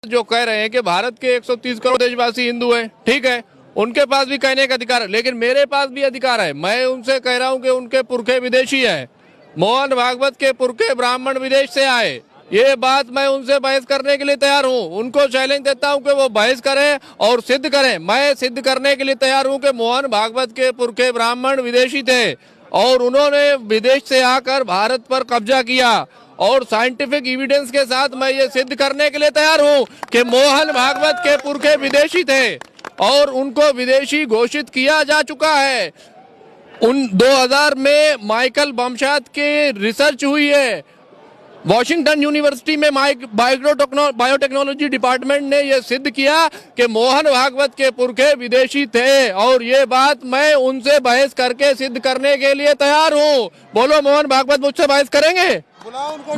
जो कह रहे हैं कि भारत के 130 करोड़ देशवासी हिंदू हैं, ठीक है, उनके पास भी कहने का अधिकार है, लेकिन मेरे पास भी अधिकार है। मैं उनसे कह रहा हूं कि उनके पुरखे विदेशी हैं। मोहन भागवत के पुरखे ब्राह्मण विदेश से आए, ये बात मैं उनसे बहस करने के लिए तैयार हूं। उनको चैलेंज देता हूं कि वो बहस करें और सिद्ध करें। मैं सिद्ध करने के लिए तैयार हूं कि मोहन भागवत के पुरखे ब्राह्मण विदेशी थे और उन्होंने विदेश से आकर भारत पर कब्जा किया, और साइंटिफिक एविडेंस के साथ मैं ये सिद्ध करने के लिए तैयार हूं कि मोहन भागवत के पुरखे विदेशी थे और उनको विदेशी घोषित किया जा चुका है। 2000 में माइकल बमशाद के रिसर्च हुई है, वॉशिंगटन यूनिवर्सिटी में बायोटेक्नोलॉजी डिपार्टमेंट ने यह सिद्ध किया कि मोहन भागवत के पुरखे विदेशी थे, और ये बात मैं उनसे बहस करके सिद्ध करने के लिए तैयार हूं। बोलो, मोहन भागवत मुझसे बहस करेंगे?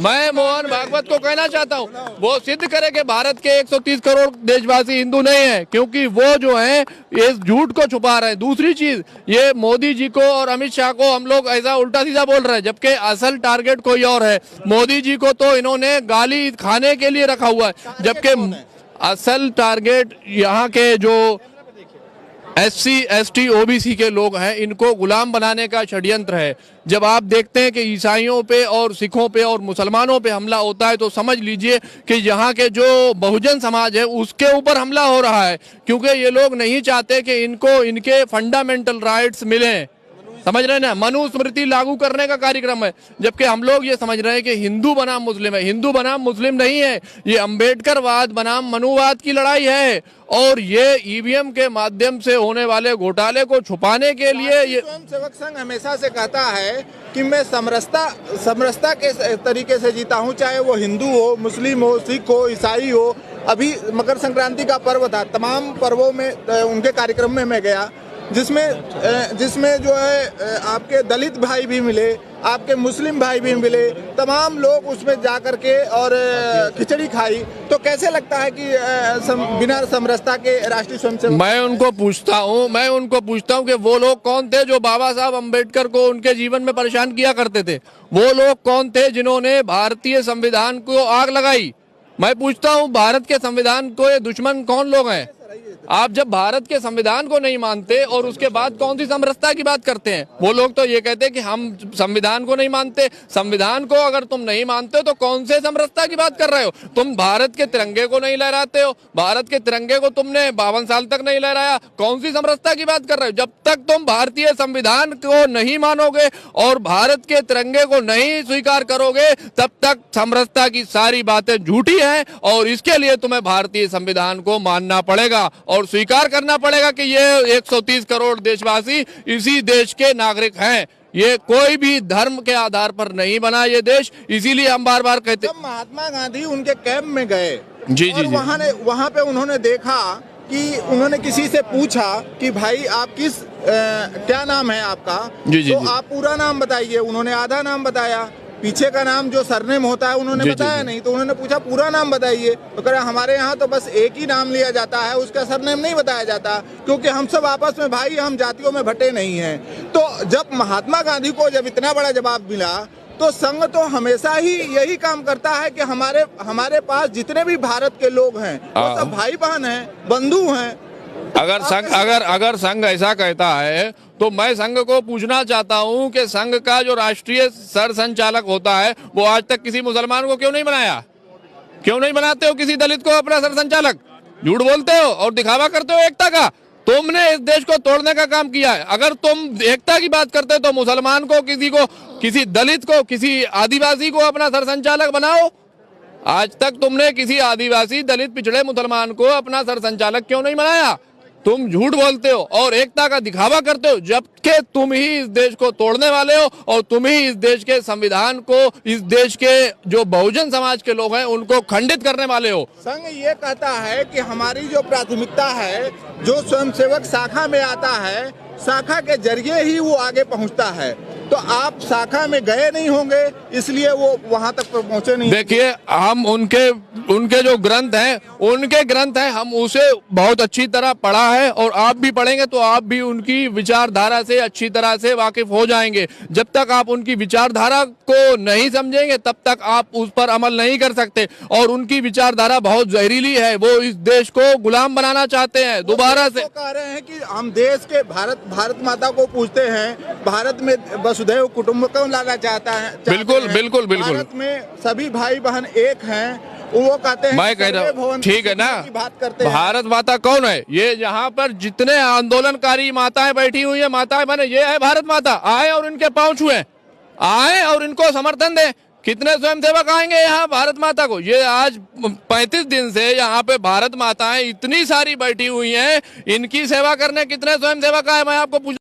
मैं मोहन भागवत को कहना चाहता हूं, वो सिद्ध करे कि भारत के 130 करोड़ देशवासी हिंदू नहीं है, क्योंकि वो जो है इस झूठ को छुपा रहे हैं। दूसरी चीज, ये मोदी जी को और अमित शाह को हम लोग ऐसा उल्टा सीधा बोल रहे हैं, जबकि असल टारगेट कोई और है। मोदी जी को तो इन्होंने गाली खाने के लिए रखा हुआ है, जबकि असल टारगेट यहाँ के जो SC ST OBC के लोग हैं, इनको गुलाम बनाने का षड्यंत्र है। जब आप देखते हैं कि ईसाइयों पे और सिखों पे और मुसलमानों पे हमला होता है, तो समझ लीजिए कि यहाँ के जो बहुजन समाज है उसके ऊपर हमला हो रहा है, क्योंकि ये लोग नहीं चाहते कि इनको इनके फंडामेंटल राइट्स मिलें। समझ रहे हैं ना, मनुस्मृति लागू करने का कार्यक्रम है, जबकि हम लोग ये समझ रहे हैं कि हिंदू बनाम मुस्लिम है। हिंदू बनाम मुस्लिम नहीं है, ये अंबेडकरवाद बनाम मनुवाद की लड़ाई है, और ये EVM के माध्यम से होने वाले घोटाले को छुपाने के लिए ये स्वयंसेवक संघ हमेशा से कहता है कि मैं समरसता के तरीके से जीता हूँ, चाहे वो हिंदू हो, मुस्लिम हो, सिख हो, ईसाई हो। अभी मकर संक्रांति का पर्व था, तमाम पर्वों में उनके कार्यक्रम में मैं गया, जिसमें जो है आपके दलित भाई भी मिले, आपके मुस्लिम भाई भी मिले, तमाम लोग उसमें जा करके और खिचड़ी खाई। तो कैसे लगता है कि बिना समरसता के राष्ट्रीय स्वयंसेवक? मैं उनको पूछता हूं कि वो लोग कौन थे जो बाबा साहब अम्बेडकर को उनके जीवन में परेशान किया करते थे? वो लोग कौन थे जिन्होंने भारतीय संविधान को आग लगाई? मैं पूछता हूं, भारत के संविधान को ये दुश्मन कौन लोग हैं? आप जब भारत के संविधान को नहीं मानते और उसके बाद कौन सी समरसता की बात करते हैं? वो लोग तो ये कहते हैं कि हम संविधान को नहीं मानते। संविधान को अगर तुम नहीं मानते हो तो कौन से समरसता की बात कर रहे हो? तुम भारत के तिरंगे को नहीं लहराते हो, भारत के तिरंगे को तुमने 52 साल तक नहीं लहराया, कौन सी समरसता की बात कर रहे हो? जब तक तुम भारतीय संविधान को नहीं मानोगे और भारत के तिरंगे को नहीं स्वीकार करोगे, तब तक समरसता की सारी बातें झूठी हैं, और इसके लिए तुम्हें भारतीय संविधान को मानना पड़ेगा और स्वीकार करना पड़ेगा कि ये 130 करोड़ देशवासी इसी देश के नागरिक हैं। ये कोई भी धर्म के आधार पर नहीं बना ये देश, इसीलिए हम बार बार कहते। जब महात्मा गांधी उनके कैंप में गए, जी, वहाँ पे उन्होंने देखा कि उन्होंने किसी से पूछा कि भाई आप क्या नाम है आपका? तो आप पूरा नाम बताइए। उन्होंने आधा नाम बताया, पीछे का नाम जो सरनेम होता है उन्होंने बताया नहीं। तो उन्होंने पूछा पूरा नाम बताइए, तो कह रहा हमारे यहाँ तो बस एक ही नाम लिया जाता है, उसका सरनेम नहीं बताया जाता, क्योंकि हम सब आपस में भाई, हम जातियों में बटे नहीं हैं। तो जब महात्मा गांधी को जब इतना बड़ा जवाब मिला, तो संघ तो हमेशा ही यही काम करता है कि हमारे पास जितने भी भारत के लोग हैं वो सब भाई बहन हैं, बंधु हैं। अगर संघ ऐसा कहता है तो मैं संघ को पूछना चाहता हूं कि संघ का जो राष्ट्रीय सर संचालक होता है वो आज तक किसी मुसलमान को क्यों नहीं बनाया? क्यों नहीं बनाते हो किसी दलित को अपना सर संचालक? झूठ बोलते हो और दिखावा करते हो एकता का। तुमने इस देश को तोड़ने का काम किया है। अगर तुम एकता की बात करते तो मुसलमान को, किसी दलित को, किसी आदिवासी को अपना सर संचालक बनाओ। आज तक तुमने किसी आदिवासी, दलित, पिछड़े मुसलमान को अपना सर संचालक क्यों नहीं बनाया? तुम झूठ बोलते हो और एकता का दिखावा करते हो, जबकि तुम ही इस देश को तोड़ने वाले हो और तुम ही इस देश के संविधान को, इस देश के जो बहुजन समाज के लोग हैं उनको खंडित करने वाले हो। संघ ये कहता है कि हमारी जो प्राथमिकता है, जो स्वयंसेवक शाखा में आता है, शाखा के जरिए ही वो आगे पहुंचता है। तो आप शाखा में गए नहीं होंगे, इसलिए वो वहां तक पहुंचे नहीं। देखिए, हम उनके जो ग्रंथ हैं हम उसे बहुत अच्छी तरह पढ़ा है, और आप भी पढ़ेंगे तो आप भी उनकी विचारधारा से अच्छी तरह से वाकिफ हो जाएंगे। जब तक आप उनकी विचारधारा को नहीं समझेंगे तब तक आप उस पर अमल नहीं कर सकते। और उनकी विचारधारा बहुत जहरीली है, वो इस देश को गुलाम बनाना चाहते हैं दोबारा से। कह रहे हैं कि हम देश के भारत माता को पूछते हैं, भारत में वसुधैव कुटुंबकम लाना चाहता है। बिल्कुल बिल्कुल बिल्कुल। भारत में सभी भाई बहन एक हैं, वो कहते हैं। मैं कह रहा हूँ, ठीक है ना, बात करते हैं। भारत माता कौन है? ये यहाँ पर जितने आंदोलनकारी माताएं बैठी हुई है, माताएं बने, ये है भारत माता। आए और इनके पांव छुए, आए और इनको समर्थन दें। कितने स्वयंसेवक आएंगे यहाँ भारत माता को? ये आज 35 दिन से यहाँ पे भारत माताएं इतनी सारी बैठी हुई हैं, इनकी सेवा करने कितने स्वयंसेवक आए? मैं आपको पूछ